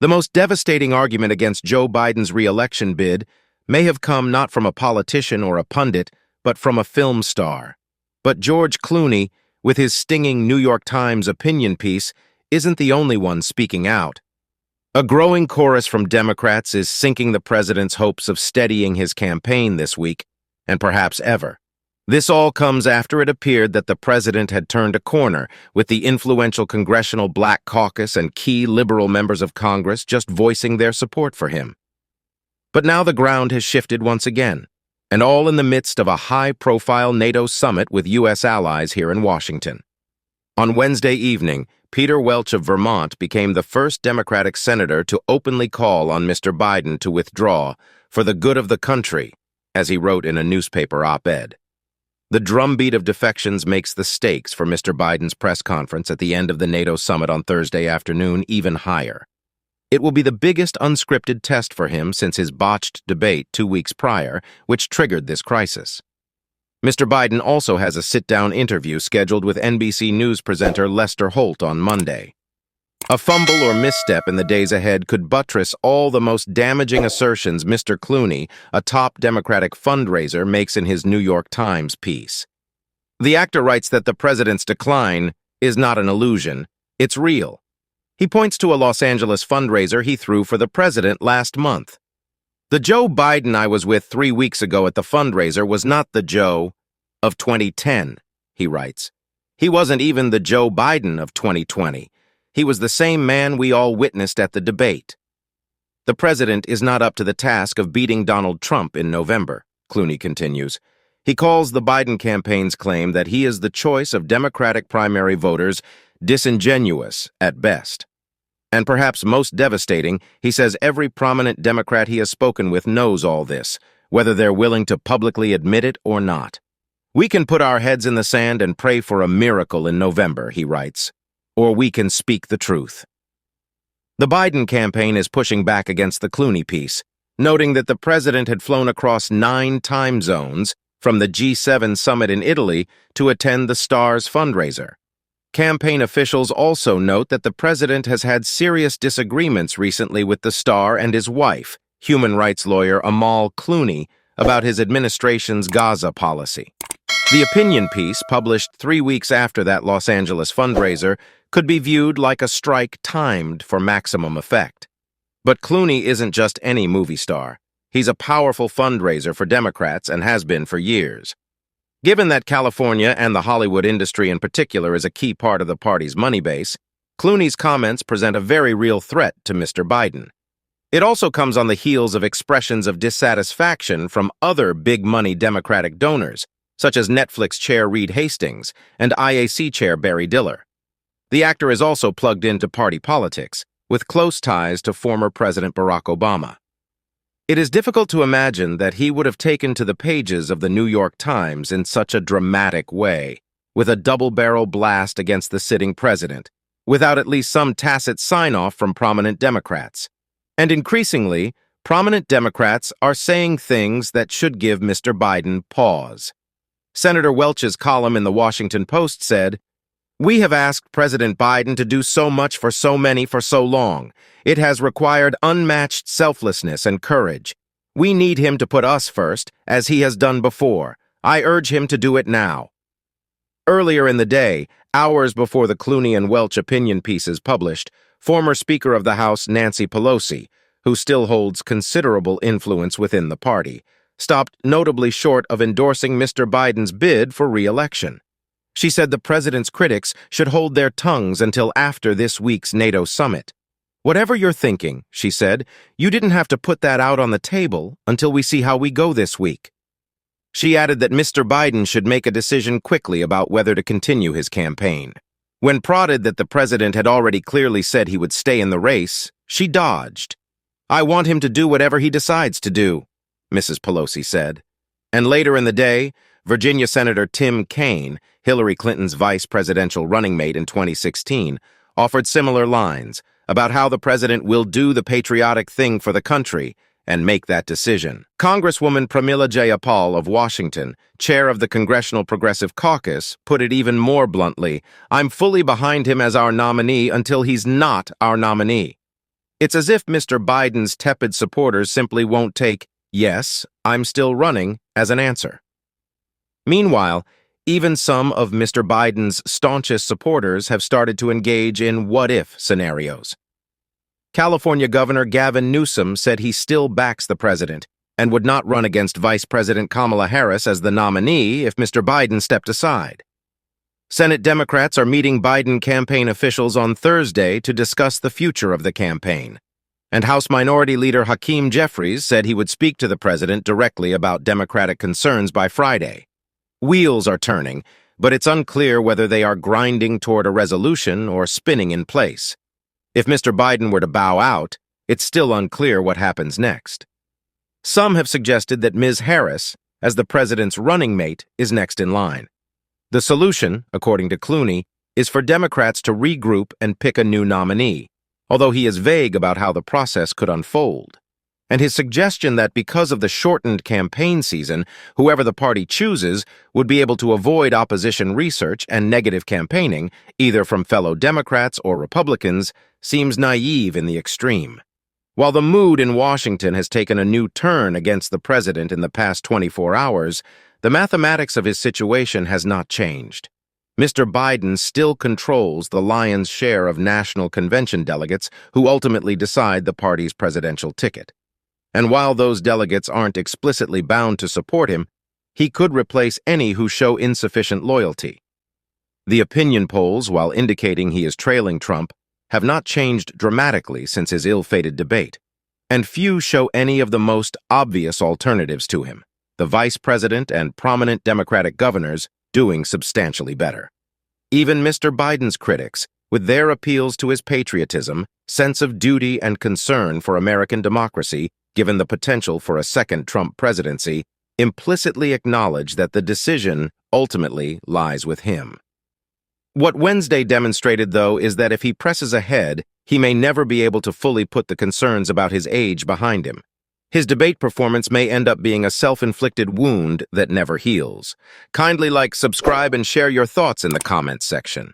The most devastating argument against Joe Biden's re-election bid may have come not from a politician or a pundit, but from a film star. But George Clooney, with his stinging New York Times opinion piece, isn't the only one speaking out. A growing chorus from Democrats is sinking the president's hopes of steadying his campaign this week, and perhaps ever. This all comes after it appeared that the president had turned a corner, with the influential Congressional Black Caucus and key liberal members of Congress just voicing their support for him. But now the ground has shifted once again, and all in the midst of a high-profile NATO summit with U.S. allies here in Washington. On Wednesday evening, Peter Welch of Vermont became the first Democratic senator to openly call on Mr. Biden to withdraw for the good of the country, as he wrote in a newspaper op-ed. The drumbeat of defections makes the stakes for Mr. Biden's press conference at the end of the NATO summit on Thursday afternoon even higher. It will be the biggest unscripted test for him since his botched debate 2 weeks prior, which triggered this crisis. Mr. Biden also has a sit-down interview scheduled with NBC News presenter Lester Holt on Monday. A fumble or misstep in the days ahead could buttress all the most damaging assertions Mr. Clooney, a top Democratic fundraiser, makes in his New York Times piece. The actor writes that the president's decline is not an illusion, it's real. He points to a Los Angeles fundraiser he threw for the president last month. The Joe Biden I was with 3 weeks ago at the fundraiser was not the Joe of 2010, he writes. He wasn't even the Joe Biden of 2020. He was the same man we all witnessed at the debate. The president is not up to the task of beating Donald Trump in November, Clooney continues. He calls the Biden campaign's claim that he is the choice of Democratic primary voters disingenuous at best. And perhaps most devastating, he says every prominent Democrat he has spoken with knows all this, whether they're willing to publicly admit it or not. We can put our heads in the sand and pray for a miracle in November, he writes, or we can speak the truth. The Biden campaign is pushing back against the Clooney piece, noting that the president had flown across 9 time zones from the G7 summit in Italy to attend the Star's fundraiser. Campaign officials also note that the president has had serious disagreements recently with the Star and his wife, human rights lawyer Amal Clooney, about his administration's Gaza policy. The opinion piece, published 3 weeks after that Los Angeles fundraiser, could be viewed like a strike timed for maximum effect. But Clooney isn't just any movie star. He's a powerful fundraiser for Democrats and has been for years. Given that California and the Hollywood industry in particular is a key part of the party's money base, Clooney's comments present a very real threat to Mr. Biden. It also comes on the heels of expressions of dissatisfaction from other big-money Democratic donors, such as Netflix chair Reed Hastings and IAC chair Barry Diller. The actor is also plugged into party politics, with close ties to former President Barack Obama. It is difficult to imagine that he would have taken to the pages of the New York Times in such a dramatic way, with a double-barrel blast against the sitting president, without at least some tacit sign-off from prominent Democrats. And increasingly, prominent Democrats are saying things that should give Mr. Biden pause. Senator Welch's column in the Washington Post said, "We have asked President Biden to do so much for so many for so long. It has required unmatched selflessness and courage. We need him to put us first, as he has done before. I urge him to do it now." Earlier in the day, hours before the Clooney and Welch opinion pieces published, former Speaker of the House Nancy Pelosi, who still holds considerable influence within the party, stopped notably short of endorsing Mr. Biden's bid for re-election. She said the president's critics should hold their tongues until after this week's NATO summit. "Whatever you're thinking," she said, "you didn't have to put that out on the table until we see how we go this week." She added that Mr. Biden should make a decision quickly about whether to continue his campaign. When prodded that the president had already clearly said he would stay in the race, she dodged. "I want him to do whatever he decides to do," Mrs. Pelosi said. And later in the day, Virginia Senator Tim Kaine, Hillary Clinton's vice presidential running mate in 2016, offered similar lines about how the president will do the patriotic thing for the country and make that decision. Congresswoman Pramila Jayapal of Washington, chair of the Congressional Progressive Caucus, put it even more bluntly, "I'm fully behind him as our nominee until he's not our nominee." It's as if Mr. Biden's tepid supporters simply won't take, "Yes, I'm still running," as an answer. Meanwhile, even some of Mr. Biden's staunchest supporters have started to engage in what-if scenarios. California Governor Gavin Newsom said he still backs the president and would not run against Vice President Kamala Harris as the nominee if Mr. Biden stepped aside. Senate Democrats are meeting Biden campaign officials on Thursday to discuss the future of the campaign, and House Minority Leader Hakeem Jeffries said he would speak to the president directly about Democratic concerns by Friday. Wheels are turning, but it's unclear whether they are grinding toward a resolution or spinning in place. If Mr. Biden were to bow out, it's still unclear what happens next. Some have suggested that Ms. Harris, as the president's running mate, is next in line. The solution, according to Clooney, is for Democrats to regroup and pick a new nominee, although he is vague about how the process could unfold. And his suggestion that because of the shortened campaign season, whoever the party chooses would be able to avoid opposition research and negative campaigning, either from fellow Democrats or Republicans, seems naive in the extreme. While the mood in Washington has taken a new turn against the president in the past 24 hours, the mathematics of his situation has not changed. Mr. Biden still controls the lion's share of national convention delegates who ultimately decide the party's presidential ticket. And while those delegates aren't explicitly bound to support him, he could replace any who show insufficient loyalty. The opinion polls, while indicating he is trailing Trump, have not changed dramatically since his ill-fated debate, and few show any of the most obvious alternatives to him, the vice president and prominent Democratic governors doing substantially better. Even Mr. Biden's critics, with their appeals to his patriotism, sense of duty and concern for American democracy, given the potential for a second Trump presidency, implicitly acknowledge that the decision ultimately lies with him. What Wednesday demonstrated, though, is that if he presses ahead, he may never be able to fully put the concerns about his age behind him. His debate performance may end up being a self-inflicted wound that never heals. Kindly like, subscribe, and share your thoughts in the comments section.